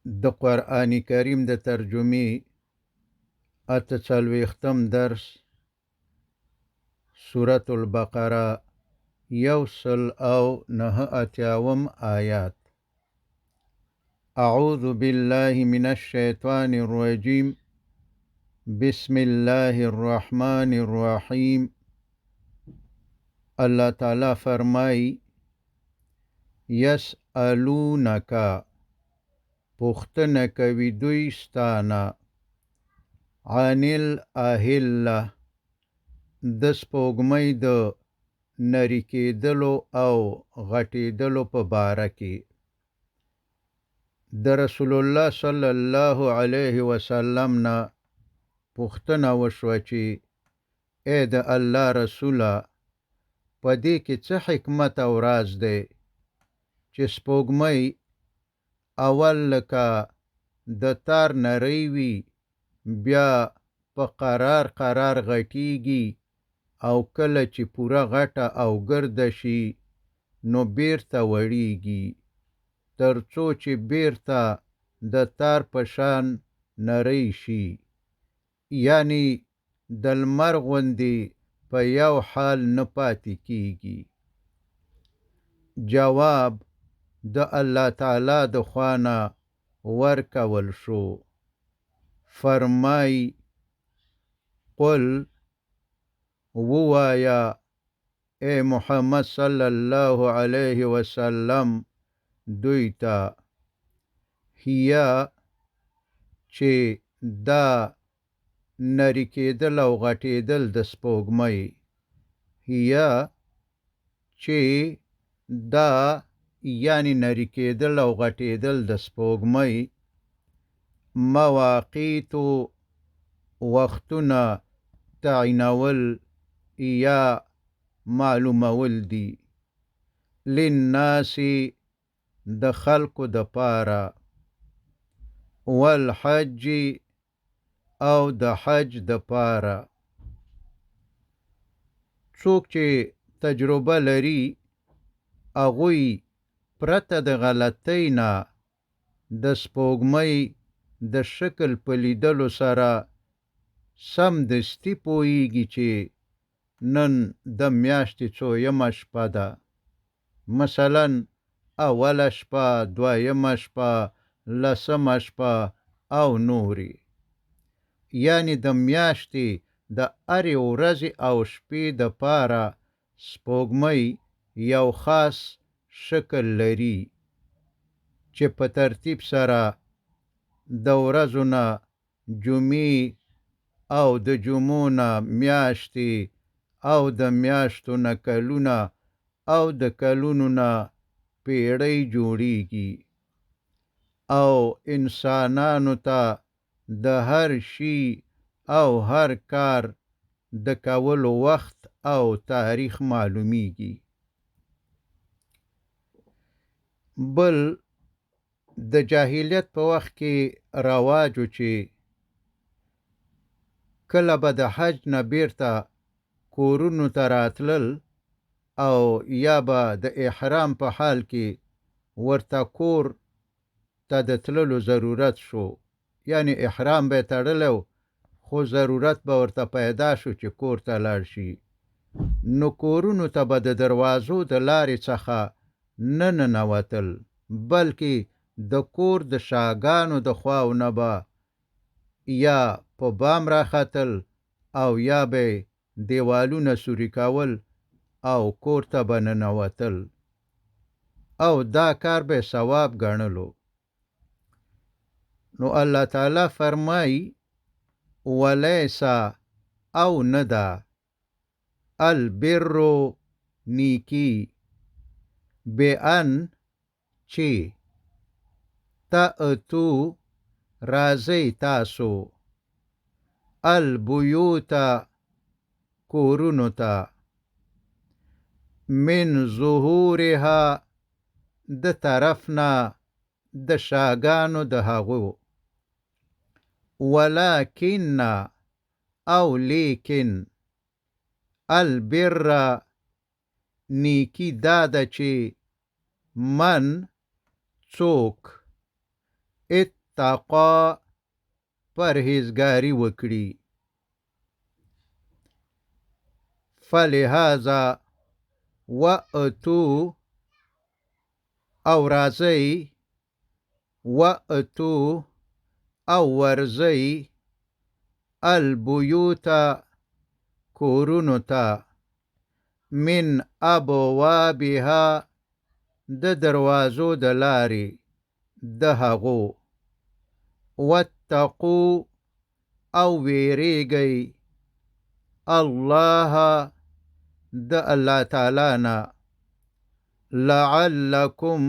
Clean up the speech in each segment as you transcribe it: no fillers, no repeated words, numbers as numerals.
د قرآن کریم د ترجمې اته څلوېښتم درس سورة البقره یوسل او نهه اتیاوم آیات. اعوذ بالله من الشیطان الرجیم بسم الله الرحمن الرحیم. الله تعالی فرمای یسألونک پوښتنه کوي دوی ستانه عن الاهله د سپوږمۍ د نری کېدلو او غټېدلو په باره کې. د رسول الله صلی الله علیه وسلم نه پوښتنه وشوه چې ای د الله رسوله، په دې کې څه حکمت او راز دی چې سپوږمۍ اول لکه د تار نری وي، بیا په قرار غټیږي او کله چې پوره غټه او ګرده شي نو بیرته وړیږي، تر څو چې بیرته د تار په شان نری شي، یعنی د لمر غوندې په یو حال نه پاتې کیږي. جواب د الله تعالی د خوا نه ورکول شو. فرمای قل ووایا اے محمد صلی الله علیه وسلم دوی ته، هیا چې دا نری کېدل او غټېدل د سپوږمۍ، هیا چې دا یعنی نری کېدل او غټېدل د سپوږمۍ، مواقیتو وختونه تعینول یا معلومول دي، للناس د خلقو د پاره، والحج او د حج د پاره. څوک چې تجربه لري اغوی پرته د غلطۍ نه د سپوږمۍ د شکل په لیدلو سره سمدستي پوهیږي چې نن د میاشتې څویمه شپه ده، مثلا اوله شپه، دویمه شپه، لسمه شپه او نورې، یعنی د میاشتې د هرې ورځې او شپې د پاره سپوږمۍ یو خاص شکل لري چې په ترتیب سره د ورځو نه جمعې او د جمعو نه میاشتې او د میاشتو نه کلونه او د کلونو نه پیړۍ جوړیږي، او انسانانو ته د هر شي او هر کار د کولو وخت او تاریخ معلومیږي. بل د جاهلیت په وخت کې رواجو چې کله به د حج نه بیرته کورونو ته راتلل او یا به د احرام په حال کې ورته کور ته د تللو ضرورت شو، یعنی احرام به تړلو خو ضرورت به ورته پیدا شو چې کور ته لاړ شي، نو کورونو ته به د دروازو د لارې څخه نه ننوتل، بلکې د کور د شاګانو د خواونه به یا په بام راختل او یا به دیوالونه سوري کول او کور ته به ننوتل، او دا کار به ثواب ګڼلو. نو الله تعالی فرمای ولیسا او ندا البر نیکی بان چې تأتو رازی تاسو البیوتا کورونو تا من ظهورها د طرفنا د شاگانو د هغو، ولکن او لیکن البر نیکی داده چې من څوک واتقا پرهیزګاری وکړي. فلهذا واتو او راځئ، واتو او ورځئ، البیوت کورونو ته، من ابوابها د دروازو د لارې د هغو، واتقو او ویریږئ الله د الله تعالی نه، لعلکم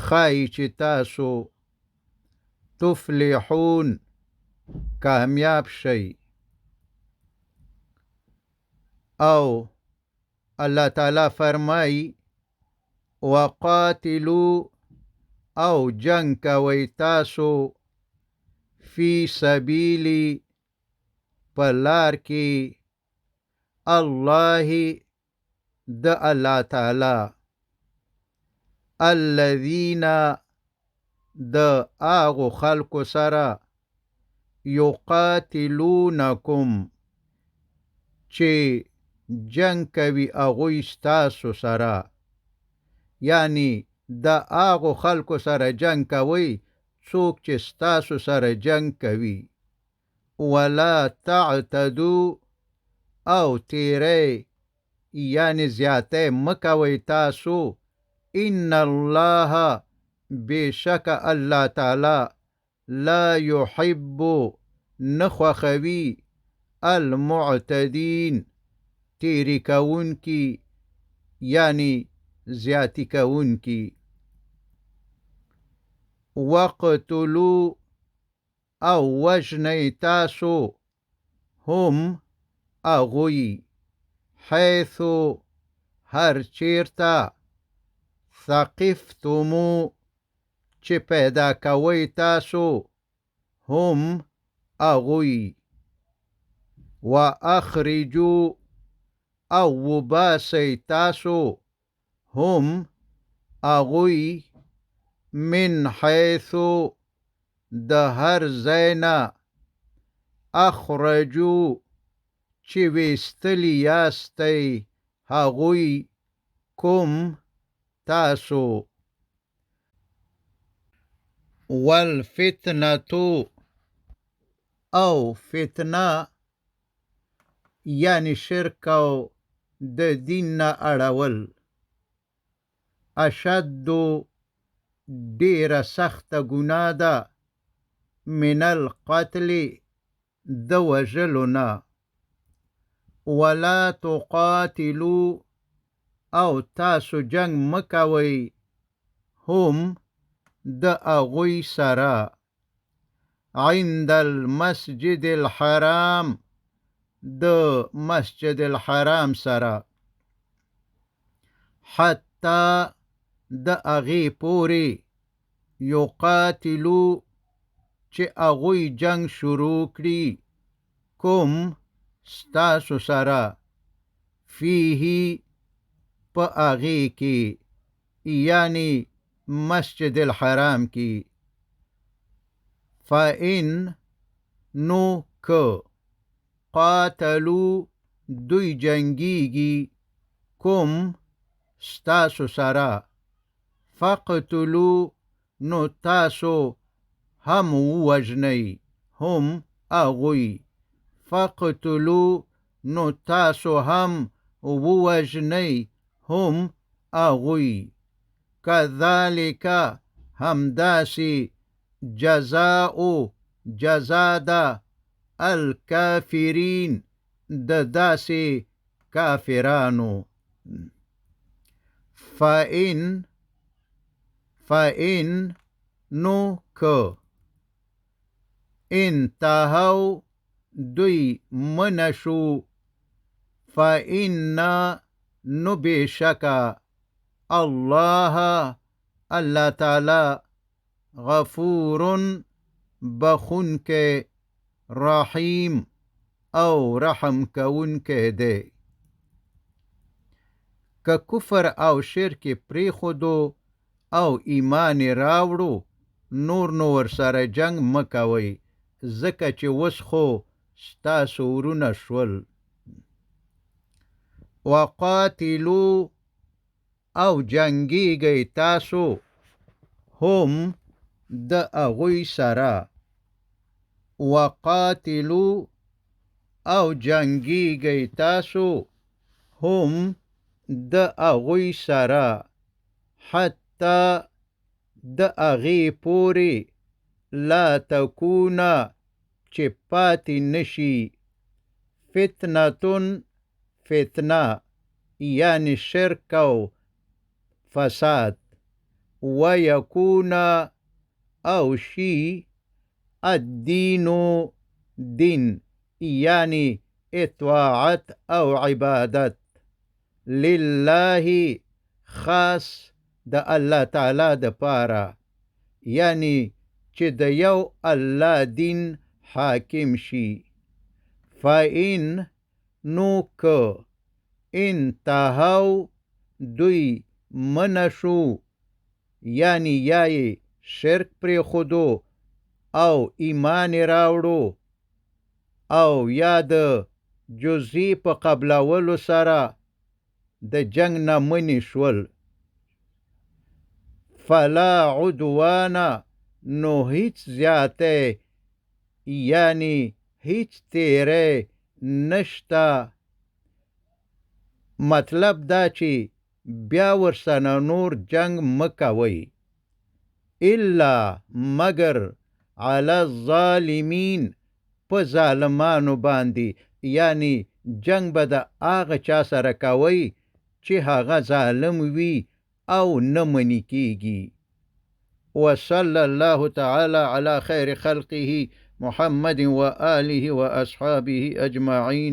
ښایي چې تاسو تفلحون کامیاب شئ. او الله تعالی فرمایي وقاتلو او جنگ کوي تاسو فی سبیلی په لار کې الله د الله تعالی، الذین د هغو خلکو سره یقاتلونکم چې جنگ کوي هغوی ستاسو سره، یعنی د هغو خلکو سره جنگ کوي څوک چې ستاسو سره جنگ کوي. ولا تعتدو او تیری یعنی زیاتی مکوي تاسو، ان الله بشک الله تعالی لا يحب نخوخوي المعتدین تیری کون کی یعنی زیاتی کون کی. وقتلو او وجنی تاسو هم اغوی، حیثو هر چیرتا، ثقفتمو چې پیدا کوي تاسو هم اغوی، و اخرجو او وباسی تاسو هم اغوی، من حیثو د هر زینا، اخرجو چې ویستلی یاستی هغوی، کم تاسو. والفتنتو او فتنه یعنی شرک او د دین نه اړول، اشدو ډیره سخته ګناه ده، من القتل د وژلو نه. ولا تقاتلو او تاسو جنگ مکوي هم د اغوی سره، عند المسجد الحرام د مسجد الحرام سره، حتی د اغی پوری، یقاتلو چې اغوی جنگ شروع کړي، کوم ستاسو سره، فیه په اغی کی یعنی مسجد الحرام کی. فإن نو که قاتلو دوی جنگیگی، کم ستاسو سره، فقتلو نو تاسو هم وجنی، هم اغوی، فقتلو نو تاسو هم ووجنی، هم اغوی. کذالک همداسی، جزاء جزادا، الکافرین د داسی کافرانو. فإن نو که انتهو دوی منشو، فإن نو بشکا الله الله تعالی غفور بخون کے، رحیم او رحم کون کے دے. که کفر او شرک پری خودو او ایمان راوړو نور نو ورسره جنگ مکوئ، ځکه چې وس خو ستاسو ورونه شول. وقاتلو او جنگیږئ تاسو هم د اغوی سره. وقاتلو او جنگیږئ تاسو هم د اغوی سره حتی د اغی پوری لا تکونا چې پاتی نشي فتنتون فتنه یعنی شرک او فساد ویکونا او شی الدینو دین یعنی اطاعت او عبادت لله خاص د الله تعالی د پاره، یعنی چې د یو الله دین حاکم شي. فإن نو که انتهو دوی منشو یعنی یای شرک پر خودو او ایمان راوړو او یا د جزئی په قبلولو سره د جنگ نه منی شول، فلا عدوانا نو هیچ زیاته یعنی هیچ تیره نشتا. مطلب دا چې بیا ورسنه نور جنگ مکوي، الا مگر علی الظالمین په ظالمانو باندې، یعنی جنگ به د هغه چا سره کوي چې هغه ظالم وي او نه منی کیږي. وصلى الله تعالى على خير خلقه محمد وآله وأصحابه أجمعين.